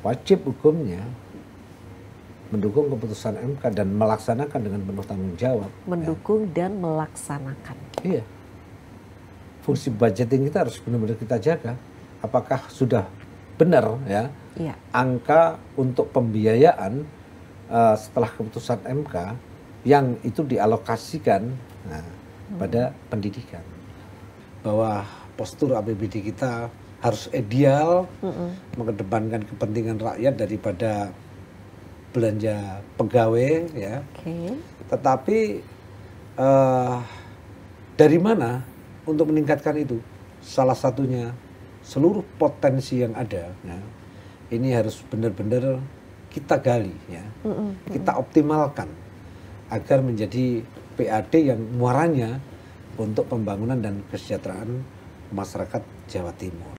wajib hukumnya mendukung keputusan MK dan melaksanakan dengan penuh tanggung jawab. Mendukung dan melaksanakan. Iya. Fungsi budgeting kita harus benar-benar kita jaga. Apakah sudah benar ya angka untuk pembiayaan setelah keputusan MK yang itu dialokasikan pada pendidikan. Bahwa postur APBD kita harus ideal, mengedepankan kepentingan rakyat daripada belanja pegawai ya. Tetapi dari mana untuk meningkatkan itu? Salah satunya seluruh potensi yang ada ya, ini harus benar-benar kita gali ya, kita optimalkan agar menjadi PAD yang muaranya untuk pembangunan dan kesejahteraan masyarakat Jawa Timur.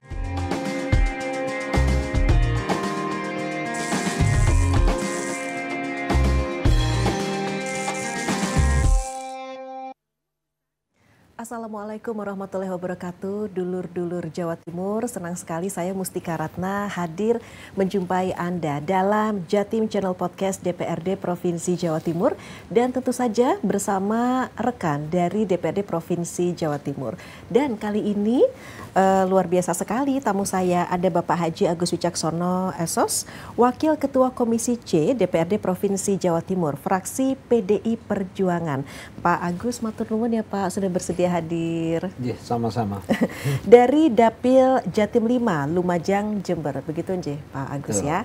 Assalamualaikum warahmatullahi wabarakatuh, dulur-dulur Jawa Timur. Senang sekali saya Mustika Ratna hadir menjumpai Anda dalam Jatim Channel Podcast DPRD Provinsi Jawa Timur. Dan tentu saja bersama rekan dari DPRD Provinsi Jawa Timur. Dan kali ini luar biasa sekali tamu saya, ada Bapak Haji Agus Wicaksono SOS, Wakil Ketua Komisi C DPRD Provinsi Jawa Timur, fraksi PDI Perjuangan. Pak Agus, matur nuwun ya Pak, sudah bersedia hadir. Ya, sama-sama. Dari Dapil Jatim 5, Lumajang, Jember. Begitu nje, Pak Agus ya.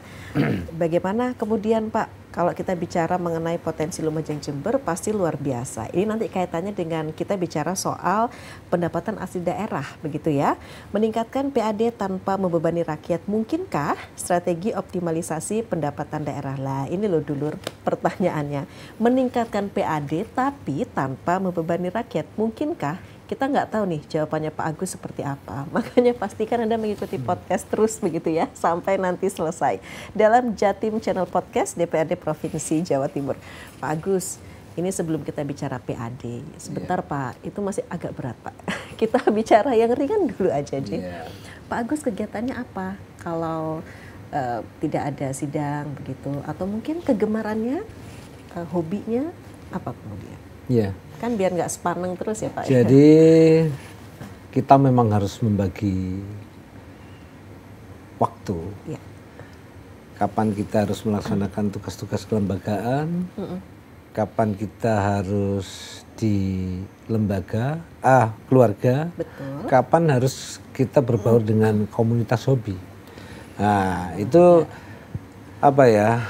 Bagaimana kemudian Pak, kalau kita bicara mengenai potensi Lumajang Jember pasti luar biasa. Ini nanti kaitannya dengan kita bicara soal pendapatan asli daerah, begitu ya. Meningkatkan PAD tanpa membebani rakyat, mungkinkah strategi optimalisasi pendapatan daerah? Lah ini loh dulur pertanyaannya. Meningkatkan PAD tapi tanpa membebani rakyat, mungkinkah? Kita nggak tahu nih jawabannya Pak Agus seperti apa. Makanya pastikan Anda mengikuti podcast terus begitu ya, sampai nanti selesai. Dalam Jatim Channel Podcast DPRD Provinsi Jawa Timur. Pak Agus, ini sebelum kita bicara PAD, sebentar Pak, itu masih agak berat Pak. Kita bicara yang ringan dulu aja deh. Pak Agus, kegiatannya apa kalau tidak ada sidang begitu? Atau mungkin kegemarannya, hobinya apa kemudian? Iya. Kan biar nggak sepaneng terus ya Pak. Jadi kita memang harus membagi waktu. Ya. Kapan kita harus melaksanakan tugas-tugas kelembagaan, kapan kita harus di lembaga, keluarga, betul. Kapan harus kita berbaur dengan komunitas hobi. Nah itu apa ya,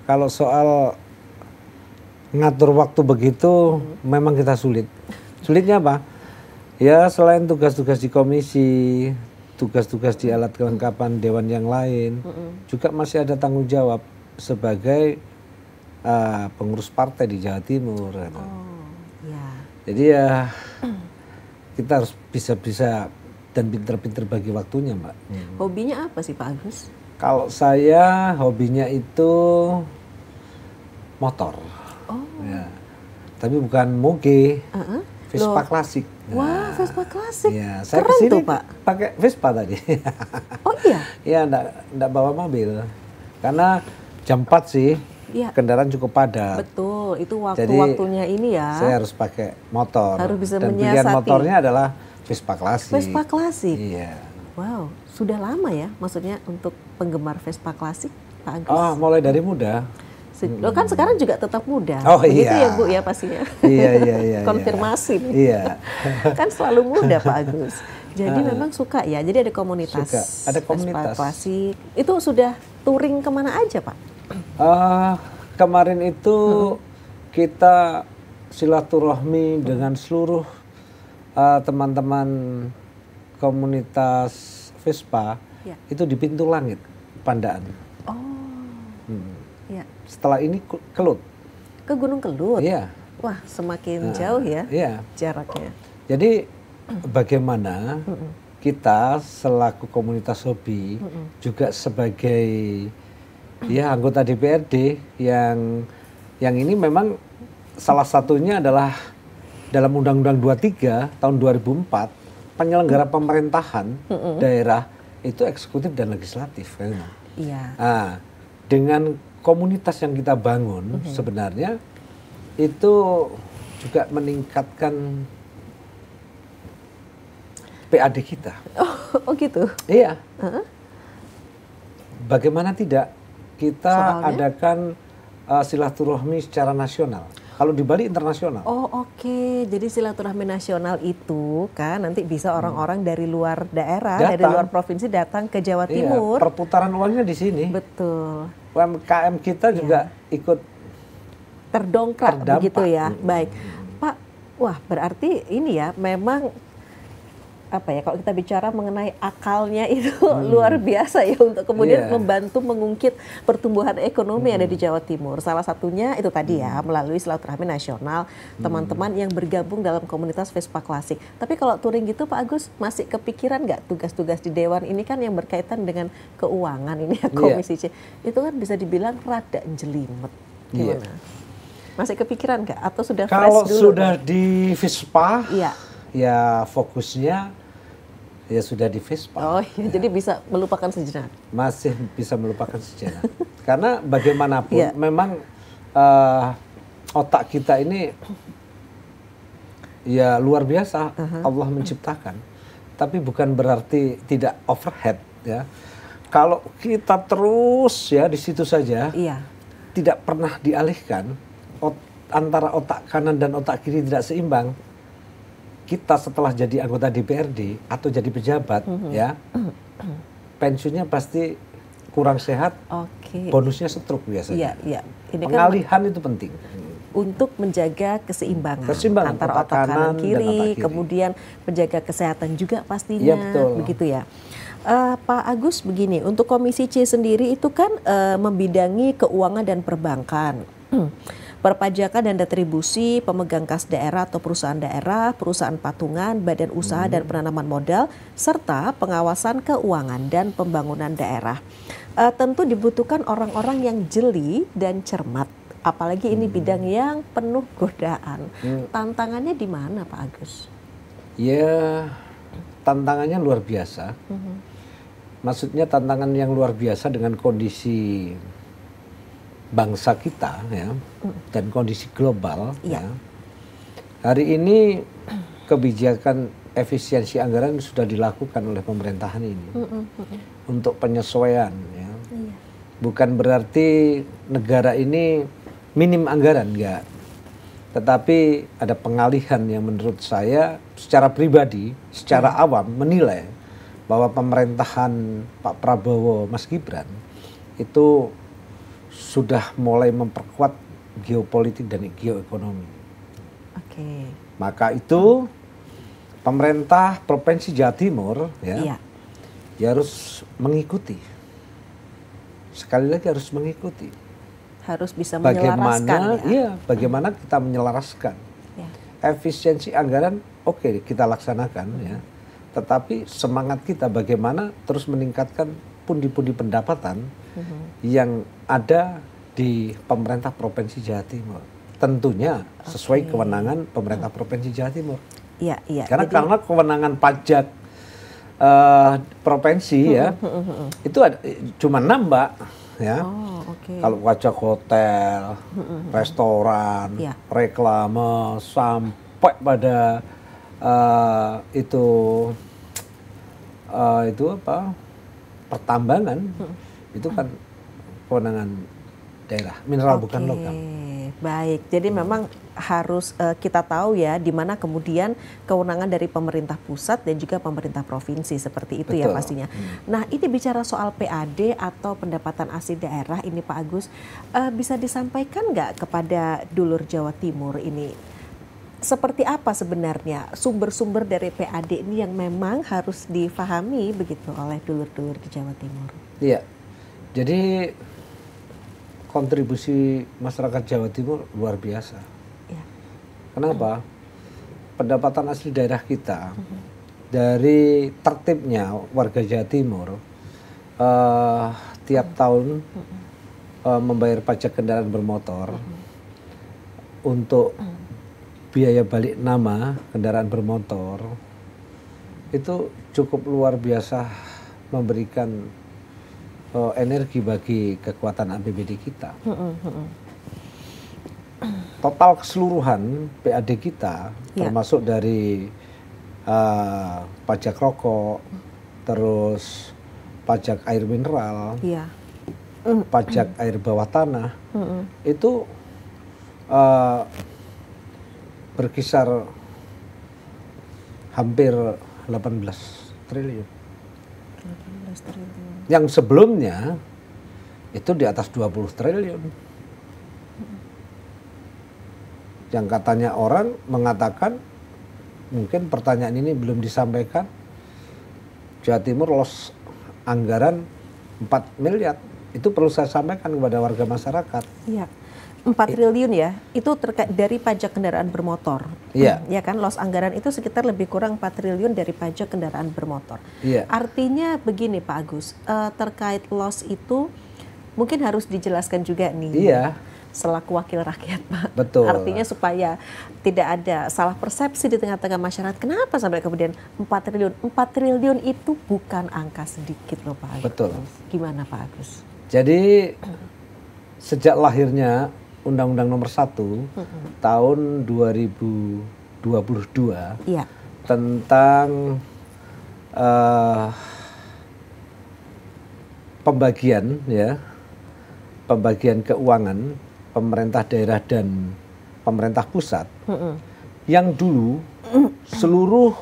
kalau soal ngatur waktu begitu memang kita sulit. Sulitnya apa? Ya selain tugas-tugas di komisi, tugas-tugas di alat kelengkapan dewan yang lain, juga masih ada tanggung jawab sebagai pengurus partai di Jawa Timur. Jadi ya kita harus bisa-bisa dan pinter-pinter bagi waktunya, Mbak. Hobinya apa sih Pak Agus? Kalau saya hobinya itu motor. Ya. Tapi bukan moge, Vespa klasik. Wah, Vespa klasik. Ya, saya keren kesini tuh Pak. Pakai Vespa tadi. Oh iya? Iya, enggak bawa mobil. Karena jam 4 sih, kendaraan cukup padat. Betul, itu waktu-waktunya ini ya. Saya harus pakai motor. Harus bisa dan menyiasati. pilihan motornya adalah Vespa klasik. Vespa klasik? Iya. Wow, sudah lama ya maksudnya untuk penggemar Vespa klasik Pak Agus? Oh, mulai dari muda. Lo kan sekarang juga tetap muda. Oh begitu iya. Ya Bu ya pastinya. Iya. Konfirmasi nih. Iya. Kan selalu muda Pak Agus. Jadi memang suka ya. Jadi ada komunitas. Suka. Ada komunitas. Klasik. Itu sudah touring kemana aja Pak? Kemarin itu kita silaturahmi dengan seluruh teman-teman komunitas Vespa itu di Pintu Langit, Pandaan. Ya. Setelah ini Kelut. Ke Gunung Kelut? Iya. Wah, semakin jauh ya jaraknya. Jadi bagaimana kita selaku komunitas hobi juga sebagai anggota DPRD yang ini memang salah satunya adalah dalam Undang-Undang 23 tahun 2004 penyelenggara pemerintahan daerah itu eksekutif dan legislatif kan. Iya. Nah, dengan komunitas yang kita bangun sebenarnya itu juga meningkatkan PAD kita. Oh gitu. Iya. Bagaimana tidak kita Soalnya? adakan silaturahmi secara nasional. Kalau di Bali internasional. Oh oke, jadi silaturahmi nasional itu kan nanti bisa orang-orang dari luar daerah, dari Datang. luar provinsi datang ke Jawa Iya, Timur. perputaran uangnya di sini. Betul. UMKM kita juga ikut Terdongkrak Terdampak. begitu ya. Baik. Pak, wah berarti ini ya memang apa ya kalau kita bicara mengenai akalnya itu luar biasa ya untuk kemudian Iya. membantu mengungkit pertumbuhan ekonomi yang ada di Jawa Timur. Salah satunya itu tadi ya melalui silaturahmi nasional teman-teman yang bergabung dalam komunitas Vespa Klasik. Tapi kalau touring gitu Pak Agus masih kepikiran nggak tugas-tugas di Dewan ini kan yang berkaitan dengan keuangan ini ya Komisi C. Itu kan bisa dibilang rada jelimet. Iya. Gimana? Masih kepikiran nggak atau sudah kalau fresh dulu? sudah di Vespa, Iya. ya fokusnya ya sudah di Vespa. Oh iya, jadi bisa melupakan sejenak. Masih bisa melupakan sejenak. Karena bagaimanapun Iya. memang otak kita ini ya luar biasa Allah menciptakan. Tapi bukan berarti tidak overhead ya. Kalau kita terus ya di situ saja, Iya. tidak pernah dialihkan antara otak kanan dan otak kiri tidak seimbang. Kita setelah jadi anggota DPRD atau jadi pejabat ya, pensiunnya pasti kurang sehat, Oke. bonusnya stroke biasanya. Iya, iya. Ini kan Pengalihan itu penting. untuk menjaga keseimbangan, Keseimbangan antara otak otak kanan kanan dan kiri, otak kiri. kemudian menjaga kesehatan juga pastinya, Iya, betul. begitu ya. Pak Agus begini, untuk Komisi C sendiri itu kan membidangi keuangan dan perbankan. Perpajakan dan retribusi, pemegang kas daerah atau perusahaan daerah, perusahaan patungan, badan usaha dan penanaman modal, serta pengawasan keuangan dan pembangunan daerah. Tentu dibutuhkan orang-orang yang jeli dan cermat, apalagi ini bidang yang penuh godaan. Tantangannya di mana Pak Agus? Ya, tantangannya luar biasa. Maksudnya tantangan yang luar biasa dengan kondisi bangsa kita ya dan kondisi global Iya. ya. Hari ini kebijakan efisiensi anggaran sudah dilakukan oleh pemerintahan ini untuk penyesuaian ya. Bukan berarti negara ini minim anggaran enggak. Tetapi ada pengalihan yang menurut saya secara pribadi, secara awam menilai bahwa pemerintahan Pak Prabowo Mas Gibran itu sudah mulai memperkuat geopolitik dan geoekonomi. Oke. Maka itu pemerintah Provinsi Jawa Timur Iya. ya harus mengikuti. Sekali lagi harus mengikuti. Harus bisa menyelaraskan Bagaimana kita menyelaraskan. ya. Efisiensi anggaran oke, kita laksanakan ya. Tetapi semangat kita bagaimana terus meningkatkan pundi-pundi pendapatan yang ada di pemerintah Provinsi Jawa Timur. Tentunya sesuai kewenangan pemerintah Provinsi Jawa Timur. Iya, iya. Karena kewenangan pajak provinsi ya itu cuma nambah ya. Oh, oke. Kalau pajak hotel, restoran, Iya. reklame sampai pada itu apa? Pertambangan itu kan kewenangan daerah, mineral bukan logam. Baik, jadi memang harus kita tahu ya di mana kemudian kewenangan dari pemerintah pusat dan juga pemerintah provinsi seperti itu ya Betul. pastinya. Nah ini bicara soal PAD atau pendapatan asli daerah ini Pak Agus, bisa disampaikan nggak kepada dulur Jawa Timur ini? Seperti apa sebenarnya sumber-sumber dari PAD ini yang memang harus difahami begitu oleh dulur-dulur di Jawa Timur? Iya, jadi kontribusi masyarakat Jawa Timur luar biasa. Ya. Kenapa? Pendapatan asli daerah kita dari tertibnya warga Jawa Timur tiap tahun membayar pajak kendaraan bermotor untuk biaya balik nama kendaraan bermotor itu cukup luar biasa memberikan energi bagi kekuatan APBD kita. Total keseluruhan PAD kita, termasuk dari pajak rokok, terus pajak air mineral, pajak air bawah tanah, itu berkisar hampir 18 triliun. Yang sebelumnya itu di atas 20 triliun. Yang katanya orang mengatakan, mungkin pertanyaan ini belum disampaikan, Jawa Timur loss anggaran 4 miliar. Itu perlu saya sampaikan kepada warga masyarakat. Iya. 4 triliun ya, itu terkait dari pajak kendaraan bermotor. Iya. Ya kan, loss anggaran itu sekitar lebih kurang 4 triliun dari pajak kendaraan bermotor. Iya. Artinya begini Pak Agus, terkait loss itu mungkin harus dijelaskan juga nih. Iya. Selaku wakil rakyat Pak. Betul. Artinya supaya tidak ada salah persepsi di tengah-tengah masyarakat. Kenapa sampai kemudian 4 triliun? 4 triliun itu bukan angka sedikit loh Pak Agus. Betul. Gimana Pak Agus? Jadi sejak lahirnya Undang-Undang Nomor 1 tahun 2022 tentang pembagian keuangan pemerintah daerah dan pemerintah pusat, yang dulu seluruh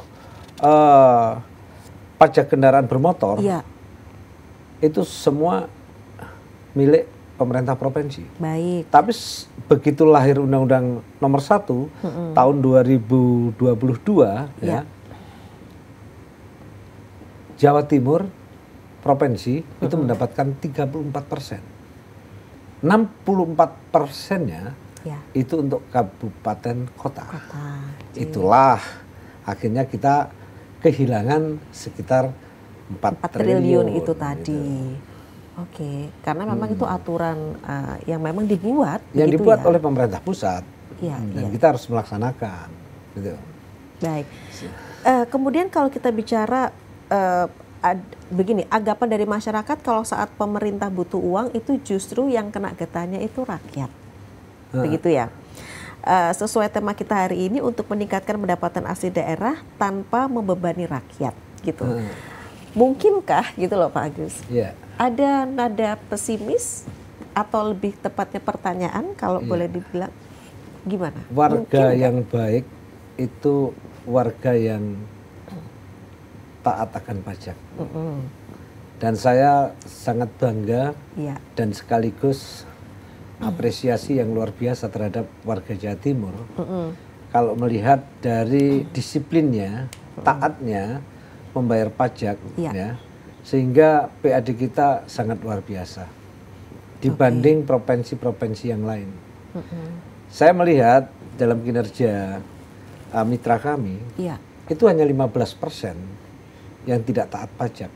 pajak kendaraan bermotor itu semua milik pemerintah provinsi. Baik. Tapi begitu lahir Undang-Undang Nomor 1 tahun 2022 Jawa Timur provinsi itu mendapatkan 34%. 64%-nya itu untuk kabupaten kota. Itulah akhirnya kita kehilangan sekitar 4 triliun itu tadi. Oke, karena memang itu aturan yang memang dibuat. Yang dibuat oleh pemerintah pusat, dan kita harus melaksanakan. Gitu. Baik. Kemudian kalau kita bicara begini, anggapan dari masyarakat kalau saat pemerintah butuh uang itu justru yang kena getahnya itu rakyat, begitu ya. Sesuai tema kita hari ini untuk meningkatkan pendapatan asli daerah tanpa membebani rakyat, gitu. Mungkinkah gitu loh Pak Agus? Ada nada pesimis atau lebih tepatnya pertanyaan kalau boleh dibilang gimana? Warga yang baik itu warga yang taat akan pajak. Dan saya sangat bangga dan sekaligus apresiasi yang luar biasa terhadap warga Jawa Timur. Kalau melihat dari disiplinnya, taatnya membayar pajak, sehingga PAD kita sangat luar biasa dibanding provinsi-provinsi yang lain. Saya melihat dalam kinerja mitra kami itu hanya 15% yang tidak taat pajak.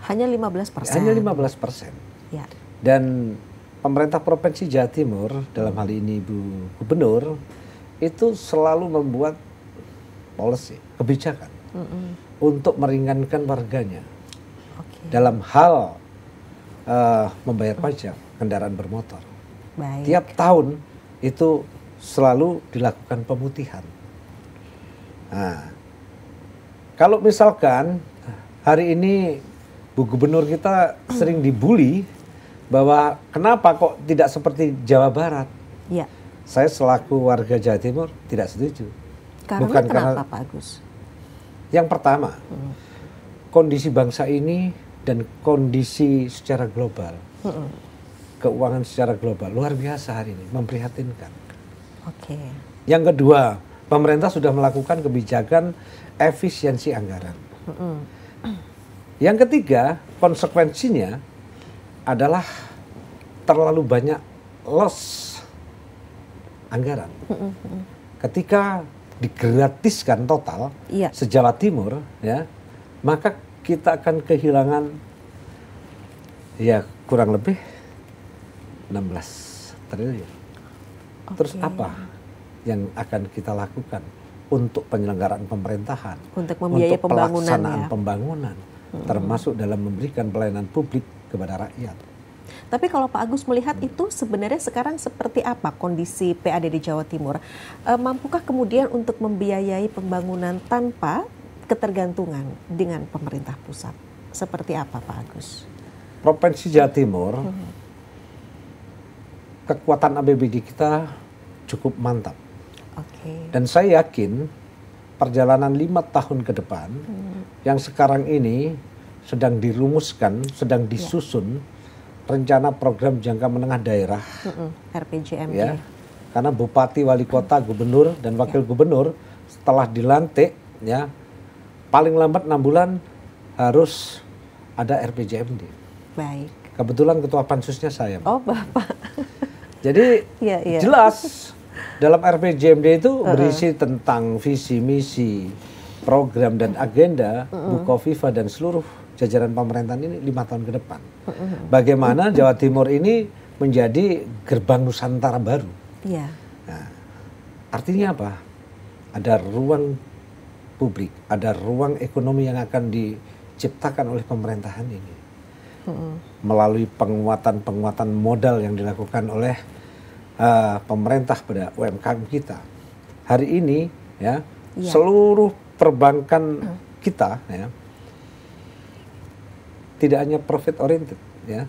Hanya 15%. Hanya 15%. Dan pemerintah provinsi Jawa Timur dalam hal ini Ibu Gubernur itu selalu membuat policy, kebijakan untuk meringankan warganya dalam hal membayar pajak kendaraan bermotor. Baik. Tiap tahun itu selalu dilakukan pemutihan. Nah, kalau misalkan hari ini Bu Gubernur kita sering dibully bahwa kenapa kok tidak seperti Jawa Barat? Saya selaku warga Jawa Timur tidak setuju. Bukan kenapa Pak Agus? Yang pertama, kondisi bangsa ini dan kondisi secara global, keuangan secara global luar biasa hari ini, memprihatinkan. Yang kedua, pemerintah sudah melakukan kebijakan efisiensi anggaran. Yang ketiga, konsekuensinya adalah terlalu banyak loss anggaran. Ketika digratiskan total se-Jawa Timur, maka kita akan kehilangan kurang lebih 16 triliun. Terus apa yang akan kita lakukan untuk penyelenggaraan pemerintahan, untuk membiayai pelaksanaan pembangunan, termasuk dalam memberikan pelayanan publik kepada rakyat. Tapi kalau Pak Agus melihat itu sebenarnya sekarang seperti apa kondisi PAD di Jawa Timur? Mampukah kemudian untuk membiayai pembangunan tanpa ketergantungan dengan pemerintah pusat? Seperti apa Pak Agus? Provinsi Jawa Timur, kekuatan APBD kita cukup mantap. Dan saya yakin perjalanan 5 tahun ke depan yang sekarang ini sedang dirumuskan, sedang disusun rencana program jangka menengah daerah, RPJMD. Ya, karena bupati, wali kota, gubernur dan wakil gubernur setelah dilantik, ya, paling lambat 6 bulan harus ada RPJMD. Baik. Kebetulan ketua pansusnya saya. Oh, Bapak. Jadi jelas dalam RPJMD itu berisi tentang visi misi, program dan agenda Bukoviva dan seluruh jajaran pemerintahan ini 5 tahun ke depan. Bagaimana Jawa Timur ini menjadi gerbang Nusantara baru. Iya. Nah, artinya apa? Ada ruang publik, ada ruang ekonomi yang akan diciptakan oleh pemerintahan ini. Melalui penguatan modal yang dilakukan oleh pemerintah pada UMKM kita. Hari ini ya, seluruh perbankan kita ya, tidak hanya profit oriented ya,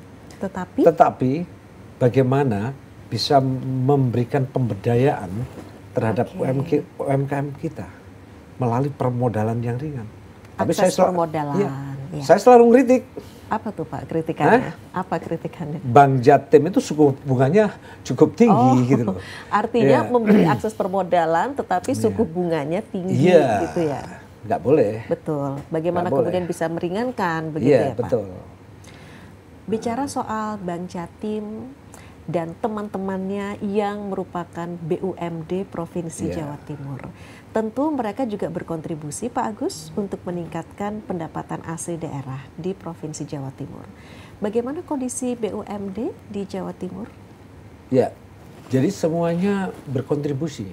tetapi bagaimana bisa memberikan pemberdayaan terhadap UMKM kita melalui permodalan yang ringan. Tapi saya selalu ngeritik. Apa tuh Pak kritikannya? Apa kritikannya? Bank Jatim itu suku bunganya cukup tinggi gitu loh. Artinya memberi akses permodalan tetapi suku bunganya tinggi gitu ya. Nggak boleh. Betul. Bagaimana kemudian bisa meringankan begitu ya Pak? Betul. Bicara soal Bank Jatim dan teman-temannya yang merupakan BUMD Provinsi Jawa Timur. Tentu mereka juga berkontribusi Pak Agus untuk meningkatkan pendapatan asli daerah di Provinsi Jawa Timur. Bagaimana kondisi BUMD di Jawa Timur? Ya, jadi semuanya berkontribusi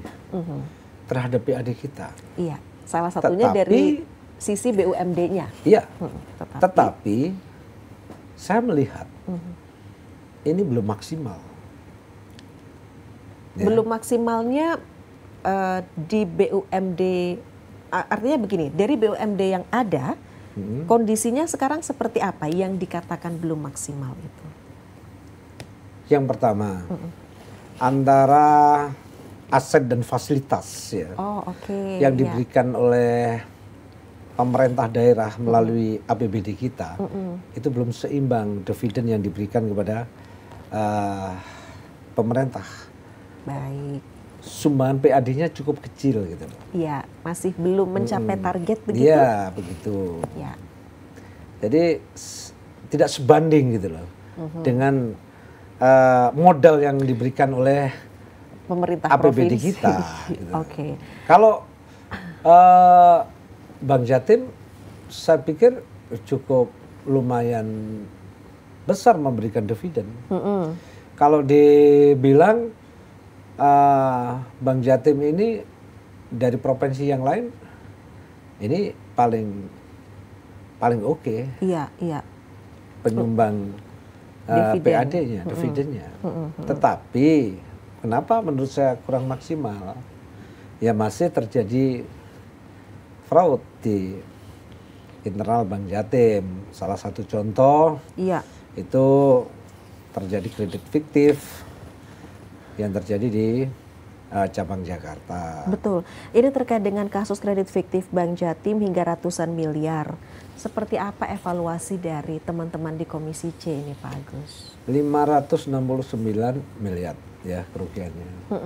terhadap PAD kita. Iya, salah satunya dari sisi BUMD-nya. Iya, tetapi saya melihat ini belum maksimal. Belum maksimalnya di BUMD, artinya begini, dari BUMD yang ada, kondisinya sekarang seperti apa yang dikatakan belum maksimal itu? Yang pertama, antara aset dan fasilitas ya, yang diberikan oleh pemerintah daerah melalui APBD kita, itu belum seimbang dividen yang diberikan kepada pemerintah. Baik. Sumbangan PAD-nya cukup kecil gitu loh. Iya, masih belum mencapai target begitu? Iya, begitu. Ya. Jadi tidak sebanding gitu loh dengan modal yang diberikan oleh pemerintah APBD provinsi kita. Gitu. Kalau Bank Jatim, saya pikir cukup lumayan besar memberikan dividen. Kalau dibilang Bank Jatim ini dari provinsi yang lain ini paling oke. Iya. Penyumbang PAD-nya, dividennya. Tetapi kenapa menurut saya kurang maksimal? Ya masih terjadi fraud di internal Bank Jatim. Salah satu contoh itu terjadi kredit fiktif yang terjadi di cabang Jakarta. Betul. Ini terkait dengan kasus kredit fiktif Bank Jatim hingga ratusan miliar. Seperti apa evaluasi dari teman-teman di Komisi C ini Pak Agus? 569 miliar ya kerugiannya.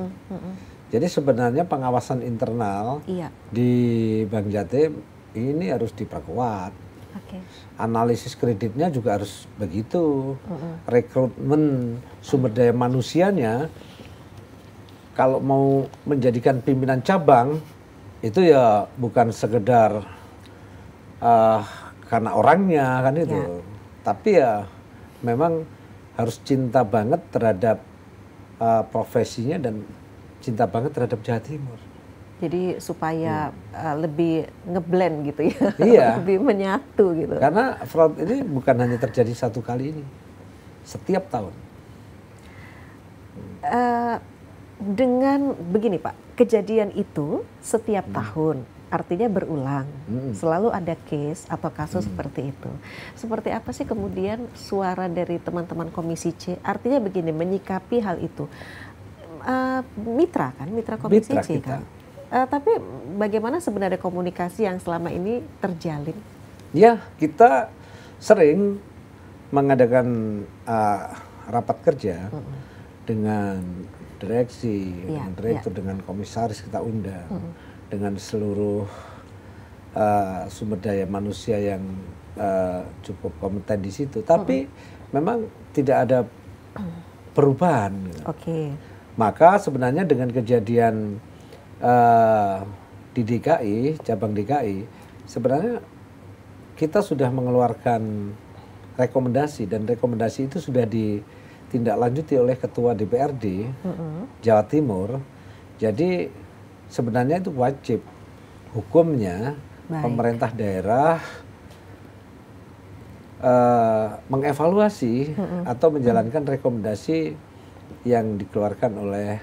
Jadi sebenarnya pengawasan internal di Bank Jatim ini harus diperkuat. Analisis kreditnya juga harus begitu. Rekrutmen sumber daya manusianya, kalau mau menjadikan pimpinan cabang itu ya bukan sekedar karena orangnya kan itu, tapi ya memang harus cinta banget terhadap profesinya dan cinta banget terhadap Jawa Timur. Jadi supaya lebih ngeblend gitu ya, Iya. lebih menyatu gitu. Karena fraud ini bukan hanya terjadi satu kali ini, setiap tahun. Dengan begini Pak, kejadian itu setiap tahun, artinya berulang. Selalu ada case atau kasus seperti itu. Seperti apa sih kemudian suara dari teman-teman Komisi C? Artinya begini, menyikapi hal itu. Mitra Komisi Mitra C kita. kan. Tapi bagaimana sebenarnya komunikasi yang selama ini terjalin? Ya, kita sering mengadakan rapat kerja dengan direksi, dengan direktur, dengan komisaris kita undang, dengan seluruh sumber daya manusia yang cukup kompeten di situ. Tapi memang tidak ada perubahan. Oke. Maka sebenarnya dengan kejadian di DKI, cabang DKI, sebenarnya kita sudah mengeluarkan rekomendasi dan rekomendasi itu sudah ditindaklanjuti oleh Ketua DPRD Jawa Timur. Jadi sebenarnya itu wajib hukumnya pemerintah daerah mengevaluasi atau menjalankan rekomendasi yang dikeluarkan oleh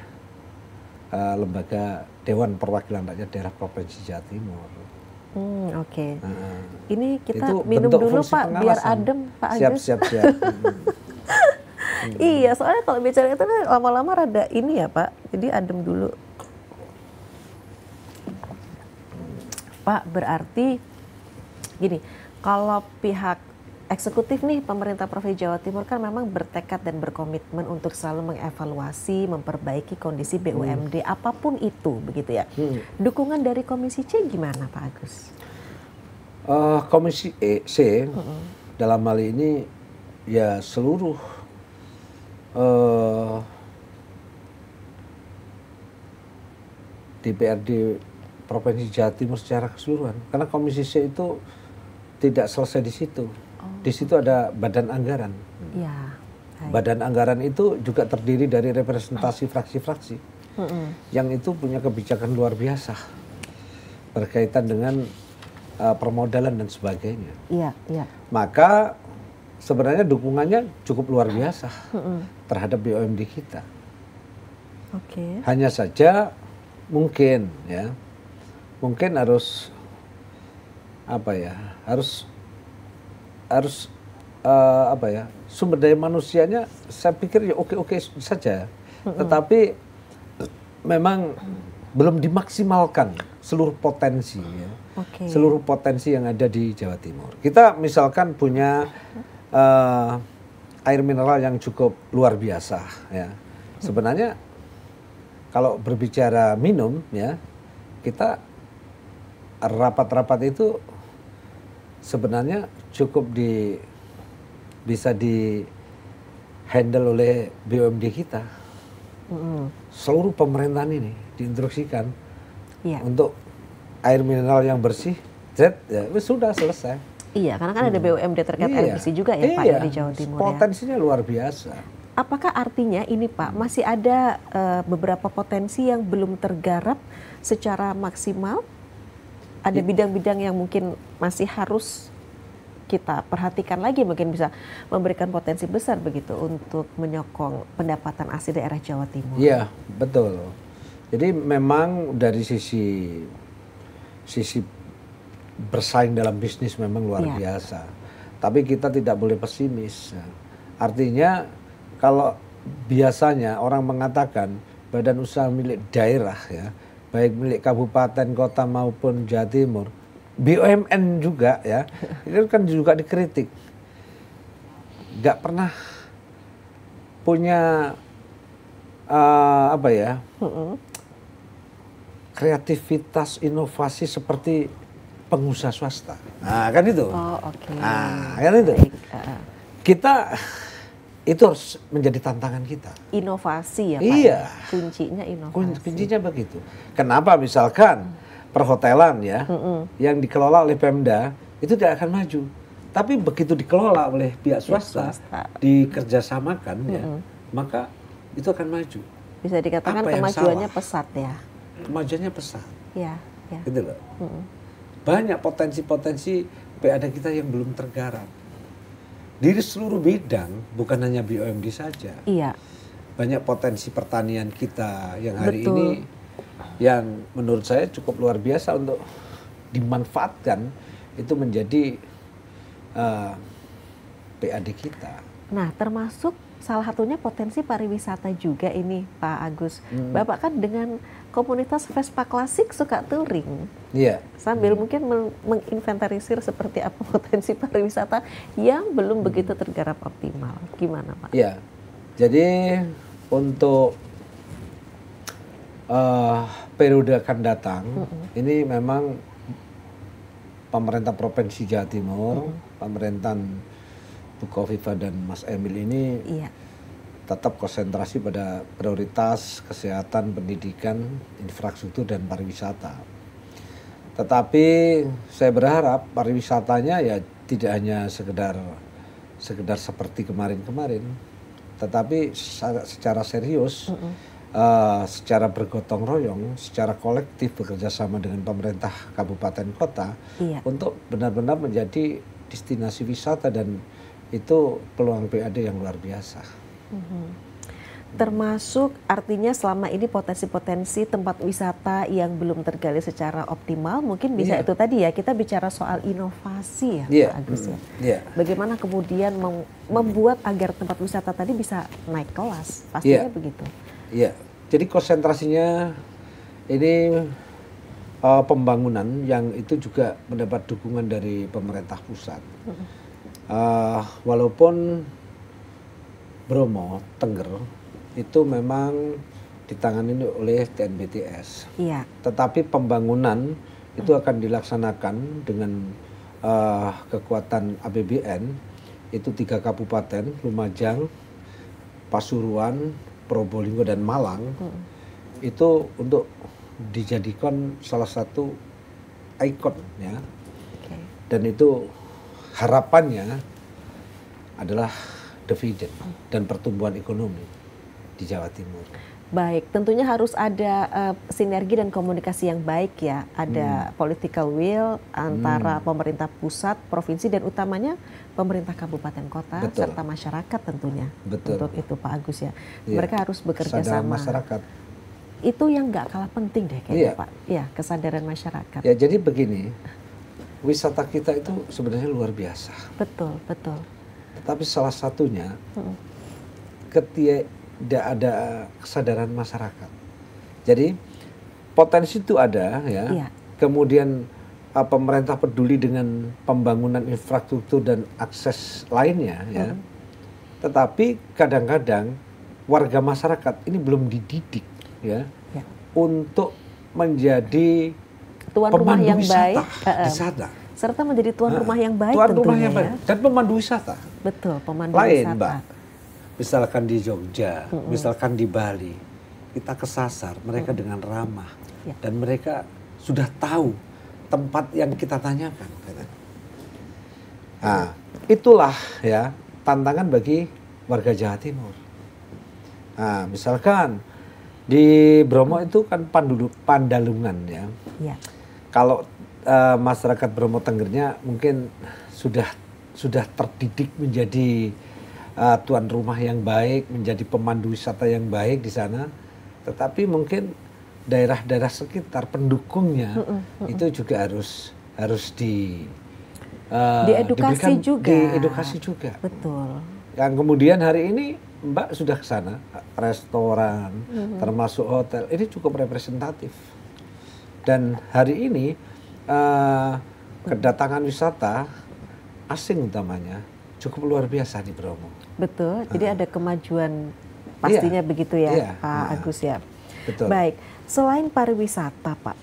lembaga Dewan Perwakilan Rakyat Daerah Provinsi Jawa Timur. Oke. Ini kita Itu minum bentuk dulu fungsi Pak, biar pengawasan. adem Pak Agus. Siap. Iya, soalnya kalau bicara itu lama-lama rada ini ya Pak, jadi adem dulu. Pak, berarti gini, kalau pihak eksekutif nih, pemerintah Provinsi Jawa Timur kan memang bertekad dan berkomitmen untuk selalu mengevaluasi, memperbaiki kondisi BUMD apapun itu, begitu ya. Dukungan dari Komisi C gimana Pak Agus? Komisi C dalam hal ini ya seluruh DPRD Provinsi Jawa Timur secara keseluruhan, karena Komisi C itu tidak selesai di situ. Di situ ada badan anggaran. Ya. Badan anggaran itu juga terdiri dari representasi fraksi-fraksi yang itu punya kebijakan luar biasa berkaitan dengan permodalan dan sebagainya. Iya. Maka sebenarnya dukungannya cukup luar biasa terhadap BUMD kita. Oke. Hanya saja mungkin harus sumber daya manusianya saya pikir ya oke saja, tetapi memang belum dimaksimalkan seluruh potensi seluruh potensi yang ada di Jawa Timur. Kita misalkan punya air mineral yang cukup luar biasa ya. Sebenarnya kalau berbicara minum ya, kita rapat-rapat itu sebenarnya cukup bisa di handle oleh BUMD kita. Seluruh pemerintahan ini diinstruksikan untuk air mineral yang bersih, sudah selesai. Iya, karena kan ada BUMD terkait air bersih juga ya Pak di Jawa Timur. Potensinya luar biasa. Apakah artinya ini Pak masih ada beberapa potensi yang belum tergarap secara maksimal? Ada bidang-bidang yang mungkin masih harus kita perhatikan lagi, mungkin bisa memberikan potensi besar begitu untuk menyokong pendapatan asli daerah Jawa Timur. Iya, betul. Jadi memang dari sisi bersaing dalam bisnis memang luar biasa. Tapi kita tidak boleh pesimis. Artinya kalau biasanya orang mengatakan badan usaha milik daerah ya, baik milik kabupaten, kota maupun Jawa Timur, BUMN juga ya, itu kan juga dikritik. Nggak pernah punya kreativitas, inovasi seperti pengusaha swasta. Nah, kan itu. Oh, oke. Nah, kan itu. Kita itu harus menjadi tantangan kita. Inovasi ya Pak. Iya. Kuncinya inovasi. Kuncinya begitu. Kenapa misalkan perhotelan ya yang dikelola oleh Pemda itu tidak akan maju. Tapi begitu dikelola oleh pihak swasta, dikerjasamakan ya, maka itu akan maju. Bisa dikatakan kemajuannya pesat ya. Kemajuannya pesat. Iya, iya. Gitu loh. Banyak potensi-potensi PAD kita yang belum tergarap. Di seluruh bidang, bukan hanya BUMD saja. Iya. Banyak potensi pertanian kita yang hari Betul. ini yang menurut saya cukup luar biasa untuk dimanfaatkan itu menjadi PAD kita. Nah, termasuk salah satunya potensi pariwisata juga ini, Pak Agus. Bapak kan dengan komunitas Vespa klasik suka touring. Iya. Sambil mungkin menginventarisir seperti apa potensi pariwisata yang belum begitu tergarap optimal. Gimana, Pak? Iya. Jadi untuk periode akan datang, ini memang pemerintah Provinsi Jawa Timur, pemerintahan Bu Kofifa dan Mas Emil ini tetap konsentrasi pada prioritas kesehatan, pendidikan, infrastruktur, dan pariwisata. Tetapi saya berharap pariwisatanya ya tidak hanya sekedar seperti kemarin-kemarin, tetapi secara serius, secara bergotong royong, secara kolektif bekerja sama dengan pemerintah kabupaten kota untuk benar-benar menjadi destinasi wisata, dan itu peluang PAD yang luar biasa. Termasuk artinya selama ini potensi-potensi tempat wisata yang belum tergali secara optimal, mungkin bisa itu tadi ya, kita bicara soal inovasi ya Pak Agus ya. Bagaimana kemudian membuat agar tempat wisata tadi bisa naik kelas, pastinya begitu. Iya, jadi konsentrasinya ini pembangunan yang itu juga mendapat dukungan dari pemerintah pusat. Walaupun Bromo, Tengger itu memang ditangani oleh TNBTS, tetapi pembangunan itu akan dilaksanakan dengan kekuatan APBN, itu 3 kabupaten, Lumajang, Pasuruan, Probolinggo, dan Malang, itu untuk dijadikan salah satu ikon ya, dan itu harapannya adalah dividen dan pertumbuhan ekonomi di Jawa Timur. Baik, tentunya harus ada sinergi dan komunikasi yang baik ya. Ada political will antara pemerintah pusat, provinsi, dan utamanya pemerintah kabupaten kota serta masyarakat tentunya. Untuk itu Pak Agus ya. Mereka harus bekerja sama. Masyarakat. Itu yang nggak kalah penting deh kayaknya Pak. Ya, kesadaran masyarakat. Ya, jadi begini. Wisata kita itu sebenarnya luar biasa. Betul, betul. Tetapi salah satunya tidak ada kesadaran masyarakat. Jadi potensi itu ada ya. Kemudian pemerintah peduli dengan pembangunan infrastruktur dan akses lainnya ya. Tetapi kadang-kadang warga masyarakat ini belum dididik ya. Untuk menjadi tuan rumah yang baik di sana. Serta menjadi tuan rumah yang baik tuan rumah yang baik dan pemandu wisata. Betul, pemandu wisata. Mbak. Misalkan di Jogja, misalkan di Bali, kita kesasar mereka dengan ramah dan mereka sudah tahu tempat yang kita tanyakan. Nah, itulah ya tantangan bagi warga Jawa Timur. Nah, misalkan di Bromo itu kan Pandalungan ya. Kalau masyarakat Bromo Tenggernya mungkin sudah terdidik menjadi tuan rumah yang baik, menjadi pemandu wisata yang baik di sana. Tetapi mungkin daerah-daerah sekitar pendukungnya itu juga harus diedukasi juga. Diedukasi juga. Betul. Yang kemudian hari ini Mbak sudah ke sana, restoran, termasuk hotel, ini cukup representatif. Dan hari ini kedatangan wisata asing utamanya cukup luar biasa di Bromo. Betul, jadi ada kemajuan pastinya begitu ya Pak Agus ya. Betul. Baik, selain pariwisata Pak,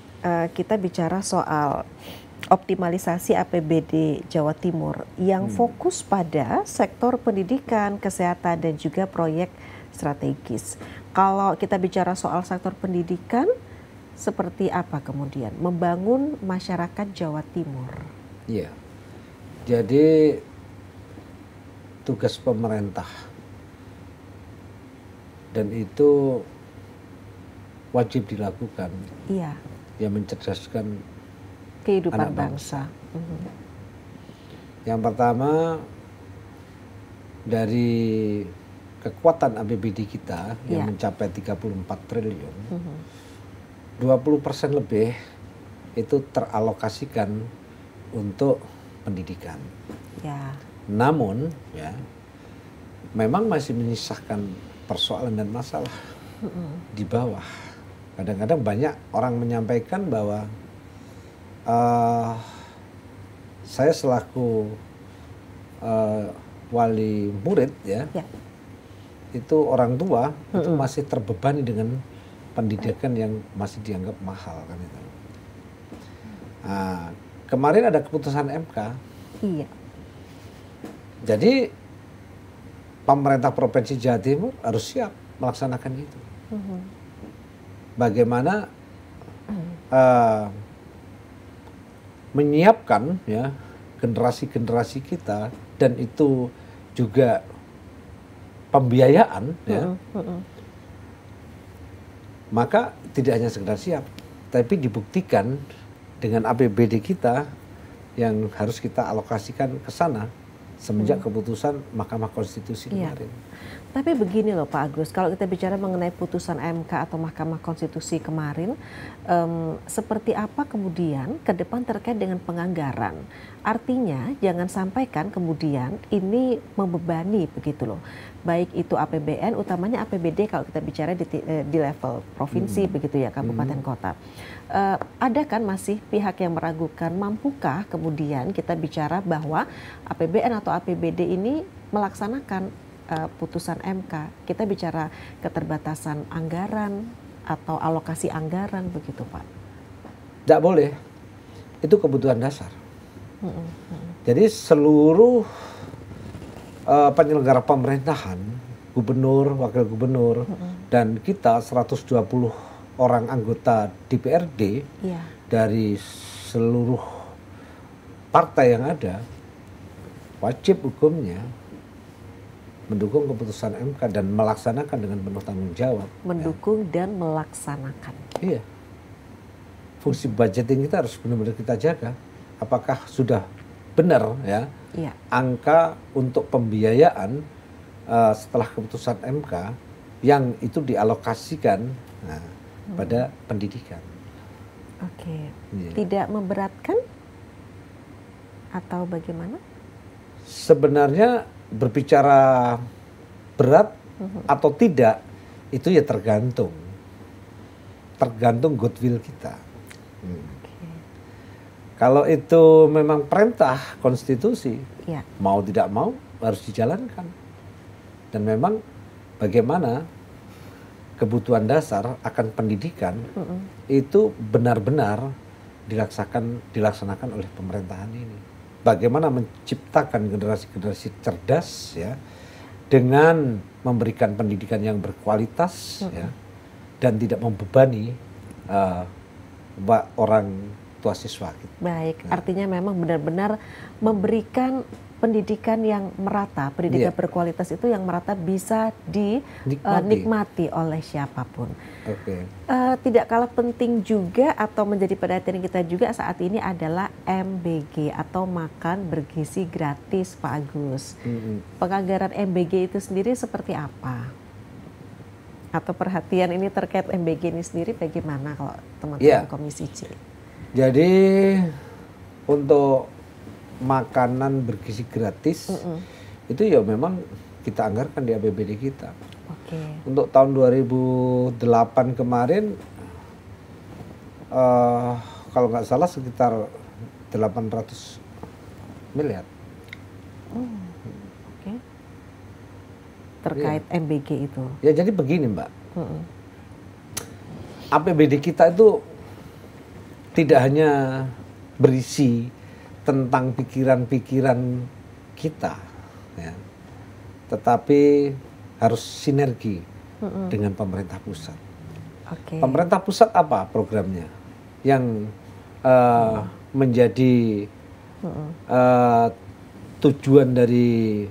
kita bicara soal optimalisasi APBD Jawa Timur yang fokus pada sektor pendidikan, kesehatan, dan juga proyek strategis. Kalau kita bicara soal sektor pendidikan, seperti apa kemudian membangun masyarakat Jawa Timur? Iya, jadi tugas pemerintah dan itu wajib dilakukan. yang mencerdaskan kehidupan anak bangsa. Yang pertama, dari kekuatan APBD kita yang mencapai 34 triliun, 20% lebih itu teralokasikan untuk pendidikan. Ya. Namun, ya, memang masih menyisakan persoalan dan masalah di bawah. Kadang-kadang banyak orang menyampaikan bahwa saya selaku wali murid, ya, itu orang tua itu masih terbebani dengan pendidikan yang masih dianggap mahal, kan itu. Nah, kemarin ada keputusan MK. Iya. Jadi pemerintah Provinsi Jawa Timur harus siap melaksanakan itu. Bagaimana menyiapkan, ya, generasi-generasi kita, dan itu juga pembiayaan, ya. Maka tidak hanya sekedar siap, tapi dibuktikan dengan APBD kita yang harus kita alokasikan ke sana semenjak keputusan Mahkamah Konstitusi kemarin. Tapi begini loh Pak Agus, kalau kita bicara mengenai putusan MK atau Mahkamah Konstitusi kemarin, seperti apa kemudian ke depan terkait dengan penganggaran? Artinya jangan sampaikan kemudian ini membebani begitu loh. Baik itu APBN, utamanya APBD kalau kita bicara di level provinsi begitu ya, kabupaten kota. Ada kan masih pihak yang meragukan, mampukah kemudian kita bicara bahwa APBN atau APBD ini melaksanakan putusan MK? Kita bicara keterbatasan anggaran atau alokasi anggaran begitu Pak? Tidak boleh, itu kebutuhan dasar. Jadi seluruh penyelenggara pemerintahan, gubernur, wakil gubernur, dan kita 120 orang anggota DPRD dari seluruh partai yang ada, wajib hukumnya mendukung keputusan MK dan melaksanakan dengan penuh tanggung jawab. Mendukung dan melaksanakan. Iya. Fungsi budgeting kita harus benar-benar kita jaga. Apakah sudah benar, ya, angka untuk pembiayaan setelah keputusan MK yang itu dialokasikan pada pendidikan. Oke. Tidak memberatkan atau bagaimana? Sebenarnya berbicara berat atau tidak itu ya tergantung goodwill kita. Kalau itu memang perintah konstitusi, mau tidak mau harus dijalankan. Dan memang bagaimana kebutuhan dasar akan pendidikan itu benar-benar dilaksanakan oleh pemerintahan ini. Bagaimana menciptakan generasi-generasi cerdas, ya, dengan memberikan pendidikan yang berkualitas, ya, dan tidak membebani orang tua siswa. Baik, artinya memang benar-benar memberikan pendidikan yang merata, pendidikan berkualitas itu yang merata bisa dinikmati oleh siapapun. Tidak kalah penting juga atau menjadi perhatian kita juga saat ini adalah MBG atau makan bergizi gratis, Pak Agus. Penganggaran MBG itu sendiri seperti apa? Atau perhatian ini terkait MBG ini sendiri bagaimana kalau teman-teman Komisi C? Jadi untuk makanan bergizi gratis itu ya memang kita anggarkan di APBD kita. Untuk tahun 2008 kemarin kalau nggak salah sekitar 800 miliar. Terkait MBG itu. Ya jadi begini Mbak, APBD kita itu tidak hanya berisi tentang pikiran-pikiran kita, ya, tetapi harus sinergi dengan pemerintah pusat. Pemerintah pusat apa programnya yang menjadi tujuan dari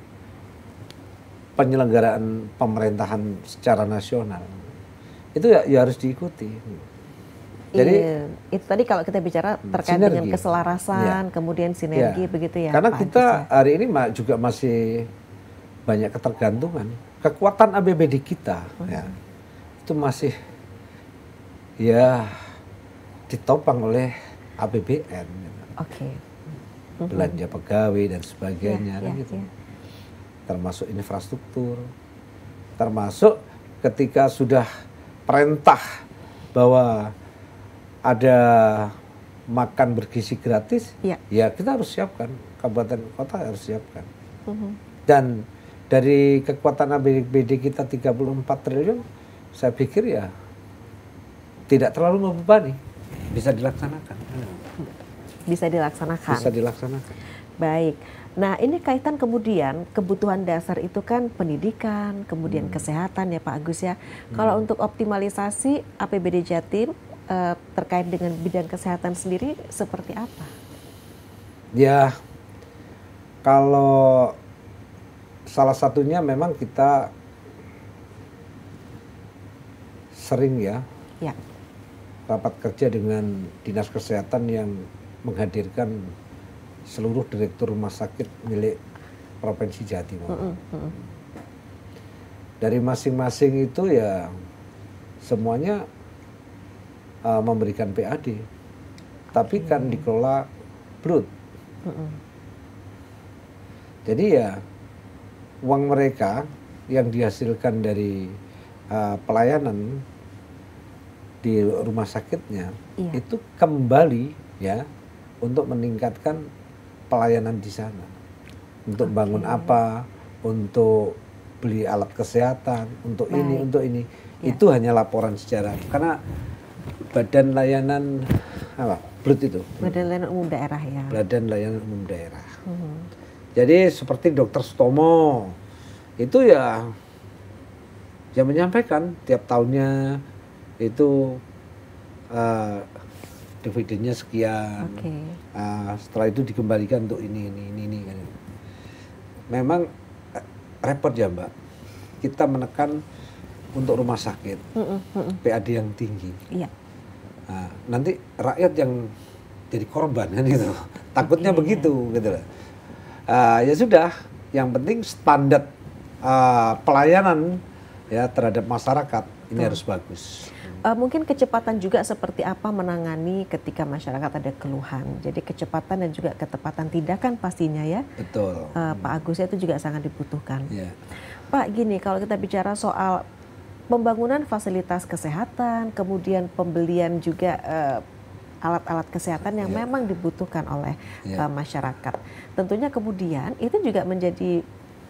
penyelenggaraan pemerintahan secara nasional itu ya harus diikuti. Jadi itu tadi kalau kita bicara terkait sinergi. dengan keselarasan, kemudian sinergi begitu ya. Karena Pak kita Agus, ya. hari ini juga masih banyak ketergantungan. Kekuatan APBD kita ya, itu masih ya ditopang oleh APBN. Oke. Belanja pegawai dan sebagainya Ya, gitu. ya. Termasuk infrastruktur, termasuk ketika sudah perintah bahwa ada makan bergizi gratis, ya kita harus siapkan, kabupaten kota harus siapkan. Dan dari kekuatan APBD kita 34 triliun, saya pikir ya tidak terlalu membebani, bisa dilaksanakan. Bisa dilaksanakan. Bisa dilaksanakan. Baik. Nah, ini kaitan kemudian kebutuhan dasar itu kan pendidikan, kemudian kesehatan ya Pak Agus ya. Kalau untuk optimalisasi APBD Jatim terkait dengan bidang kesehatan sendiri seperti apa? Ya, kalau salah satunya memang kita sering ya rapat kerja dengan Dinas Kesehatan yang menghadirkan seluruh direktur rumah sakit milik Provinsi Jawa Timur. Dari masing-masing itu ya semuanya memberikan PAD, tapi kan dikelola blood. Jadi ya uang mereka yang dihasilkan dari pelayanan di rumah sakitnya itu kembali ya untuk meningkatkan pelayanan di sana, untuk bangun apa, untuk beli alat kesehatan, untuk ini, untuk ini. Itu hanya laporan sejarah. Karena Badan Layanan apa? BLUD itu. Badan Layanan Umum Daerah ya. Badan Layanan Umum Daerah. Jadi seperti Dokter Sutomo itu ya menyampaikan tiap tahunnya itu dividennya sekian, setelah itu dikembalikan untuk ini kan. Memang repot ya Mbak, kita menekan untuk rumah sakit PAD yang tinggi. Nah, nanti rakyat yang jadi korban kan gitu, takutnya begitu gitu. Ya sudah, yang penting standar pelayanan ya terhadap masyarakat ini harus bagus. Mungkin kecepatan juga seperti apa menangani ketika masyarakat ada keluhan. Jadi kecepatan dan juga ketepatan tindakan pastinya ya. Betul. Pak Agus itu juga sangat dibutuhkan. Pak gini, kalau kita bicara soal pembangunan fasilitas kesehatan, kemudian pembelian juga alat-alat kesehatan yang memang dibutuhkan oleh masyarakat. Tentunya kemudian itu juga menjadi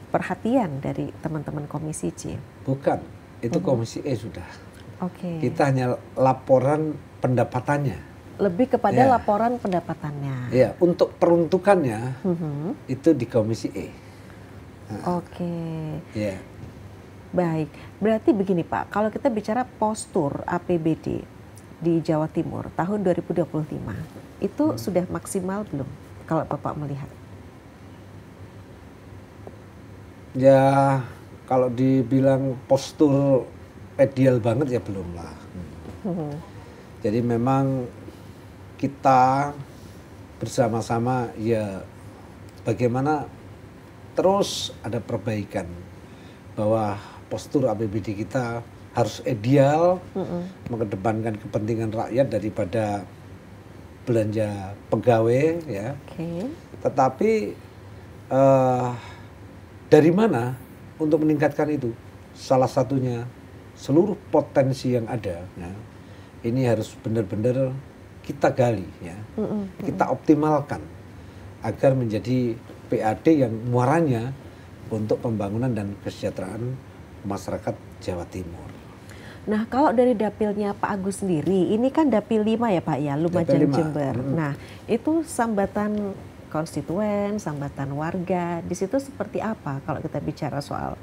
perhatian dari teman-teman Komisi C. Bukan, itu Komisi E sudah. Kita hanya laporan pendapatannya. Lebih kepada laporan pendapatannya. Ya, untuk peruntukannya itu di Komisi E. Baik, berarti begini Pak, kalau kita bicara postur APBD di Jawa Timur tahun 2025, itu sudah maksimal belum kalau Bapak melihat? Ya, kalau dibilang postur ideal banget ya belum lah. Jadi memang kita bersama-sama ya bagaimana terus ada perbaikan bahwa postur APBD kita harus ideal, mengedepankan kepentingan rakyat daripada belanja pegawai ya. Tetapi dari mana untuk meningkatkan itu? Salah satunya seluruh potensi yang ada, ya, ini harus benar-benar kita gali, ya, kita optimalkan agar menjadi PAD yang muaranya untuk pembangunan dan kesejahteraan masyarakat Jawa Timur. Nah, kalau dari dapilnya Pak Agus sendiri, ini kan dapil 5 ya Pak ya, Lumajang Jember. Nah, itu sambatan konstituen, sambatan warga, di situ seperti apa kalau kita bicara soal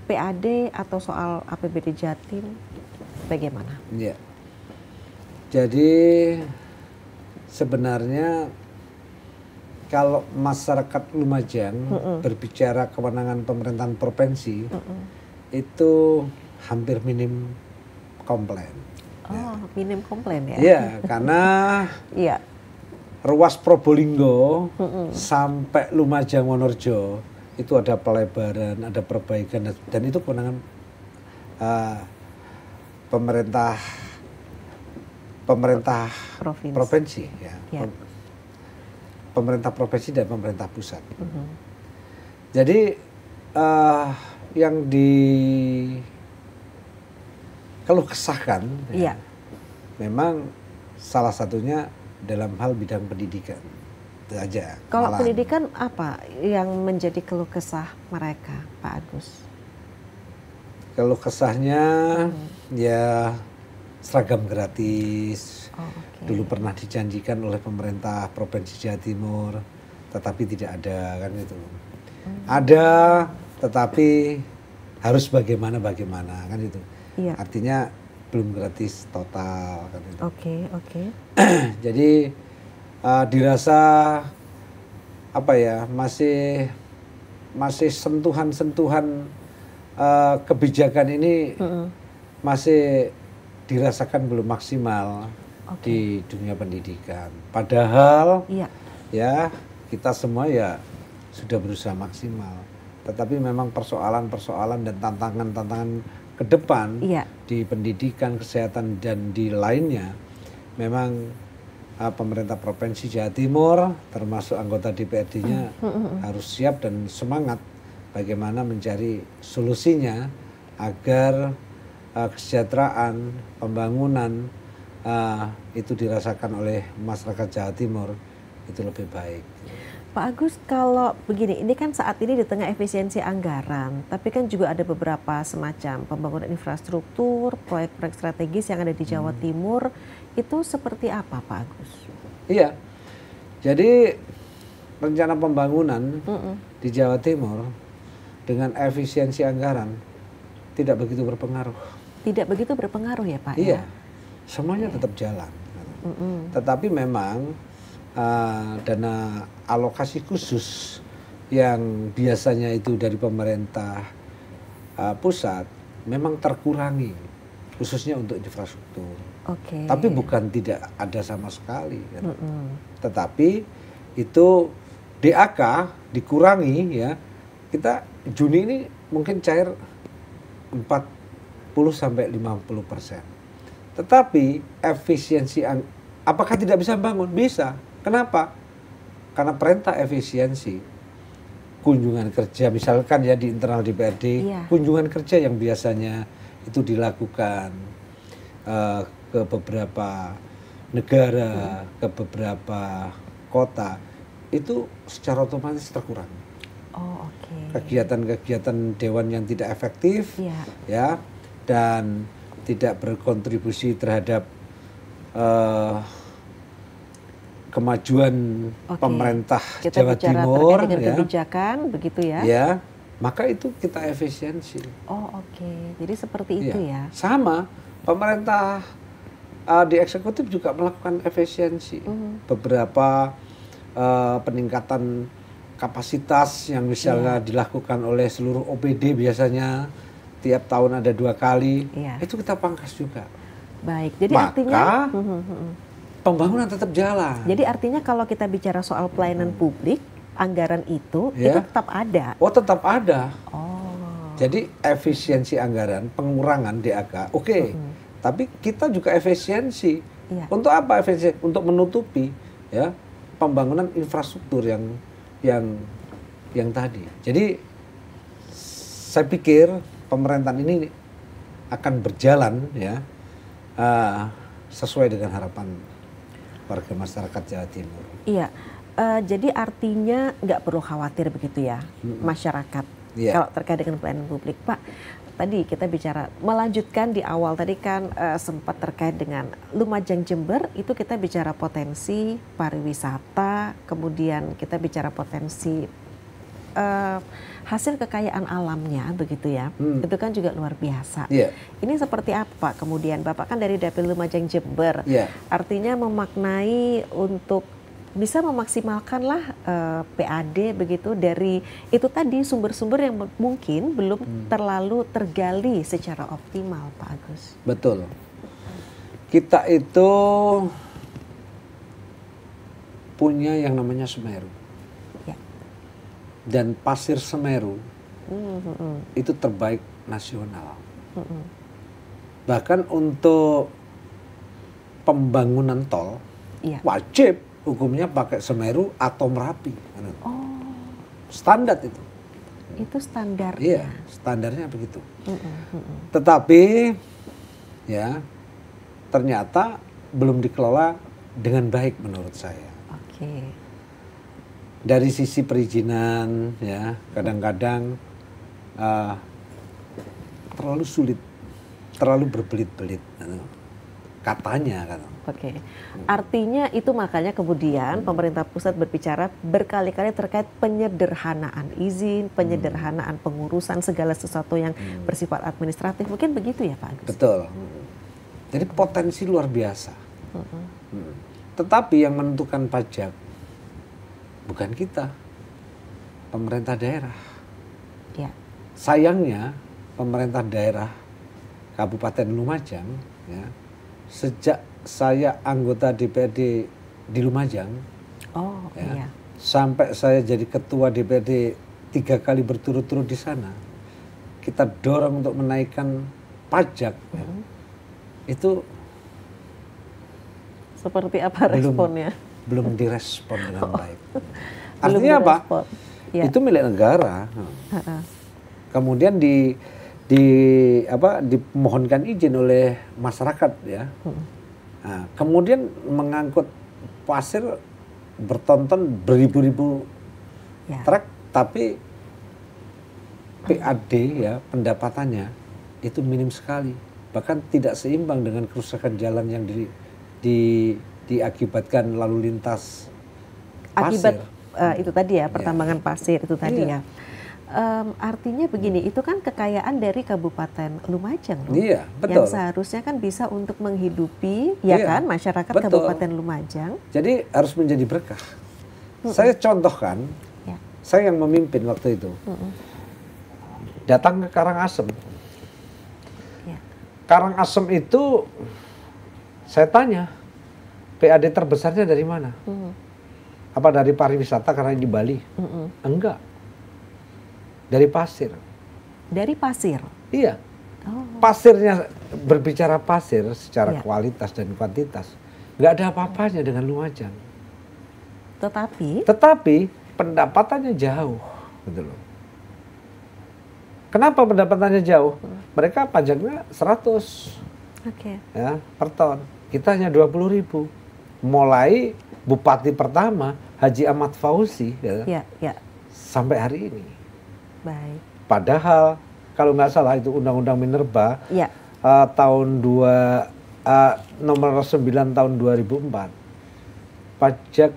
PAD atau soal APBD Jatim, bagaimana? Ya, jadi sebenarnya kalau masyarakat Lumajang berbicara kewenangan pemerintahan provinsi, itu hampir minim komplain. Oh, minim komplain ya? Iya, karena Iya. ruas Probolinggo sampai Lumajang Wonorejo itu ada pelebaran, ada perbaikan, dan itu kewenangan pemerintah provinsi ya. Ya. Pemerintah provinsi dan pemerintah pusat. Jadi yang kalau kesahkan ya, memang salah satunya dalam hal bidang pendidikan. Itu aja. Kalau pendidikan apa yang menjadi keluh kesah mereka, Pak Agus? Keluh kesahnya ya seragam gratis. Dulu pernah dijanjikan oleh pemerintah Provinsi Jawa Timur, tetapi tidak ada, kan itu. Ada, tetapi harus bagaimana kan itu. Iya. Artinya belum gratis total, kan itu. Oke. Jadi dirasa apa ya, masih sentuhan-sentuhan kebijakan ini masih dirasakan belum maksimal di dunia pendidikan. Padahal ya kita semua ya sudah berusaha maksimal. Tetapi memang persoalan-persoalan dan tantangan-tantangan ke depan di pendidikan, kesehatan dan di lainnya memang pemerintah Provinsi Jawa Timur termasuk anggota DPRD-nya harus siap dan semangat bagaimana mencari solusinya agar kesejahteraan, pembangunan itu dirasakan oleh masyarakat Jawa Timur itu lebih baik. Pak Agus, kalau begini, ini kan saat ini di tengah efisiensi anggaran, tapi kan juga ada beberapa semacam pembangunan infrastruktur, proyek-proyek strategis yang ada di Jawa Timur, itu seperti apa Pak Agus? Iya, jadi rencana pembangunan di Jawa Timur dengan efisiensi anggaran tidak begitu berpengaruh. Tidak begitu berpengaruh ya Pak? Iya, semuanya tetap jalan. Tetapi memang dana alokasi khusus yang biasanya itu dari pemerintah pusat memang terkurangi khususnya untuk infrastruktur. Tapi bukan tidak ada sama sekali, kan? Tetapi itu DAK dikurangi ya. Kita Juni ini mungkin cair 40-50%. Tetapi efisiensi apakah tidak bisa bangun? Bisa. Kenapa? Karena perintah efisiensi kunjungan kerja misalkan ya di internal DPRD, kunjungan kerja yang biasanya itu dilakukan ke beberapa negara, ke beberapa kota, itu secara otomatis terkurang. Kegiatan-kegiatan dewan yang tidak efektif, ya, dan tidak berkontribusi terhadap kemajuan pemerintah Jawa Timur, dengan kebijakan, begitu ya? Ya, maka itu kita efisiensi. Jadi seperti itu ya? Sama, pemerintah di eksekutif juga melakukan efisiensi. Beberapa peningkatan kapasitas yang misalnya dilakukan oleh seluruh OPD biasanya tiap tahun ada 2 kali, itu kita pangkas juga. Baik, jadi maka, artinya pembangunan tetap jalan. Jadi artinya kalau kita bicara soal pelayanan publik, anggaran itu tetap ada. Tetap ada. Jadi efisiensi anggaran, pengurangan DAK, tapi kita juga efisiensi. Untuk apa efisiensi? Untuk menutupi ya pembangunan infrastruktur yang tadi. Jadi saya pikir pemerintahan ini akan berjalan ya sesuai dengan harapan warga masyarakat Jawa Timur. Iya, jadi artinya nggak perlu khawatir begitu ya masyarakat kalau terkait dengan pelayanan publik, Pak. Tadi kita bicara melanjutkan di awal tadi kan sempat terkait dengan Lumajang Jember, itu kita bicara potensi pariwisata, kemudian kita bicara potensi hasil kekayaan alamnya begitu ya, itu kan juga luar biasa. Ini seperti apa kemudian Bapak kan dari Dapil Lumajang Jember, artinya memaknai untuk bisa memaksimalkanlah PAD begitu dari itu tadi sumber-sumber yang mungkin belum terlalu tergali secara optimal, Pak Agus. Betul. Kita itu punya yang namanya Semeru. Ya. Dan pasir Semeru itu terbaik nasional. Bahkan untuk pembangunan tol, wajib hukumnya pakai Semeru atau Merapi. Standar itu. Itu standar. Iya, standarnya begitu. Tetapi ya ternyata belum dikelola dengan baik menurut saya. Oke. Dari sisi perizinan ya kadang-kadang terlalu sulit, terlalu berbelit-belit katanya kan. Oke. Artinya itu makanya kemudian pemerintah pusat berbicara berkali-kali terkait penyederhanaan izin, penyederhanaan pengurusan segala sesuatu yang bersifat administratif. Mungkin begitu ya Pak Agus? Betul. Jadi potensi luar biasa. Tetapi yang menentukan pajak bukan kita, pemerintah daerah. Ya. Sayangnya pemerintah daerah Kabupaten Lumajang, ya, sejak saya anggota DPRD di Lumajang, ya, sampai saya jadi ketua DPRD 3 kali berturut-turut di sana, kita dorong untuk menaikkan pajak. Ya. Itu seperti apa responnya? Belum direspon dengan baik. Artinya apa? Ya. Itu milik negara. Kemudian dimohonkan izin oleh masyarakat ya. Nah, kemudian mengangkut pasir bertonton beribu-ribu truk, tapi PAD ya pendapatannya itu minim sekali, bahkan tidak seimbang dengan kerusakan jalan yang diakibatkan lalu lintas pasir. Itu tadi ya pertambangan pasir itu tadi ya. Artinya begini, itu kan kekayaan dari Kabupaten Lumajang loh. Iya, betul. Yang seharusnya kan bisa untuk menghidupi ya kan masyarakat Kabupaten Lumajang. Jadi harus menjadi berkah. Saya contohkan, saya yang memimpin waktu itu. Datang ke Karangasem. Karangasem itu saya tanya, PAD terbesarnya dari mana? Apa dari pariwisata karena di Bali? Enggak. Dari pasir. Dari pasir? Iya. Pasirnya, berbicara pasir secara kualitas dan kuantitas, nggak ada apa-apanya dengan Lumajang. Tetapi pendapatannya jauh, gitu loh. Kenapa pendapatannya jauh? Mereka pajaknya 100 ya, per ton. Kita hanya 20.000. Mulai Bupati pertama Haji Ahmad Fauzi sampai hari ini. Baik. Padahal kalau nggak salah itu Undang-Undang Minerba tahun nomor 9 tahun 2004, pajak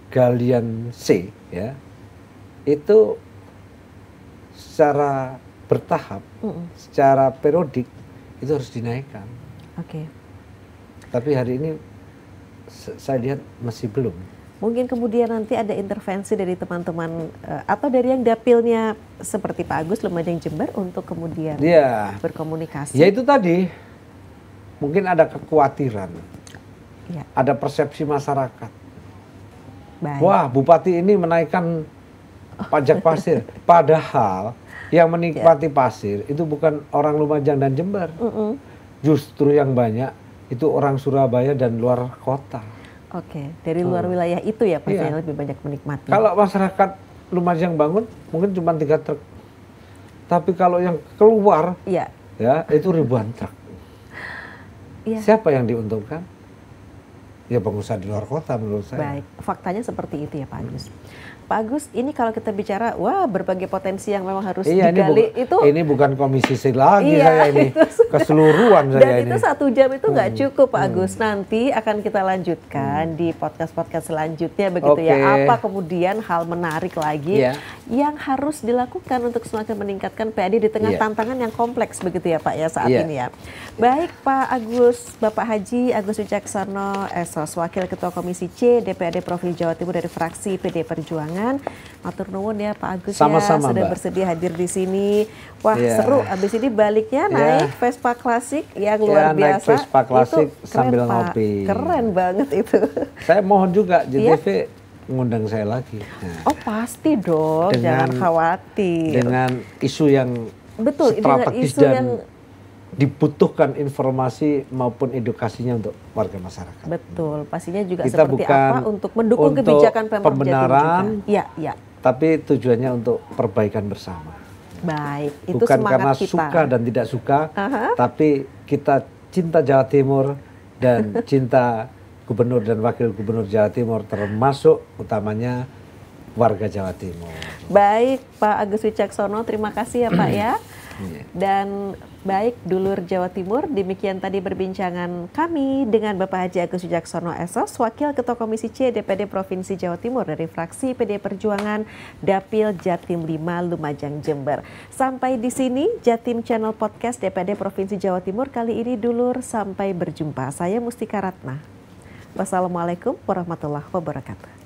galian C ya itu secara bertahap, secara periodik itu harus dinaikkan. Tapi hari ini saya lihat masih belum. Mungkin kemudian nanti ada intervensi dari teman-teman atau dari yang dapilnya seperti Pak Agus Lumajang Jember untuk kemudian berkomunikasi. Ya itu tadi, mungkin ada kekhawatiran, ada persepsi masyarakat. Baik. Wah, Bupati ini menaikkan pajak pasir. Padahal yang menikmati pasir itu bukan orang Lumajang dan Jember. Justru yang banyak itu orang Surabaya dan luar kota. Dari luar wilayah itu ya Pak yang lebih banyak menikmati. Kalau masyarakat Lumajang bangun mungkin cuma 3 truk. Tapi kalau yang keluar ya itu ribuan truk. Siapa yang diuntungkan? Ya pengusaha di luar kota menurut saya. Baik, faktanya seperti itu ya Pak Agus. Pak Agus, ini kalau kita bicara, berbagai potensi yang memang harus digali ini bukan komisi C lagi saya ini, keseluruhan saya ini. Dan itu 1 jam itu nggak cukup Pak Agus. Nanti akan kita lanjutkan di podcast-podcast selanjutnya begitu ya. Apa kemudian hal menarik lagi yang harus dilakukan untuk semakin meningkatkan PAD di tengah tantangan yang kompleks begitu ya Pak ya saat ini ya. Baik Pak Agus, Bapak Haji Agus Wicaksono, Wakil Ketua Komisi C DPRD Provinsi Jawa Timur dari fraksi PD Perjuangan. Perjuangan. Matur nuwun ya Pak Agus Sama-sama, ya sudah Mbak. bersedia hadir di sini. Wah Iya. seru. Abis ini baliknya naik Vespa klasik yang Naik luar biasa. Vespa klasik Itu keren, sambil Pak. ngopi. Keren banget itu. Saya mohon juga JTV ngundang saya lagi. Nah, Oh pasti dong, jangan khawatir. dengan isu yang Betul, dengan strategis isu dan yang dibutuhkan informasi maupun edukasinya untuk warga masyarakat. betul, pastinya juga Kita seperti bukan apa untuk mendukung untuk kebijakan Pemprov Jatim pembenaran, juga. Iya, iya. Tapi tujuannya untuk perbaikan bersama. Baik, itu Bukan semangat karena kita. suka dan tidak suka, tapi kita cinta Jawa Timur dan cinta Gubernur dan Wakil Gubernur Jawa Timur, termasuk utamanya warga Jawa Timur. Baik, Pak Agus Wicaksono, terima kasih ya Pak ya. Iya. Dan baik dulur Jawa Timur, demikian tadi perbincangan kami dengan Bapak Haji Agus Wicaksono SOS, Wakil Ketua Komisi C DPD Provinsi Jawa Timur dari fraksi PD Perjuangan Dapil Jatim 5 Lumajang Jember. Sampai di sini Jatim Channel Podcast DPD Provinsi Jawa Timur kali ini dulur, sampai berjumpa. Saya Mustika Ratna. Wassalamualaikum warahmatullahi wabarakatuh.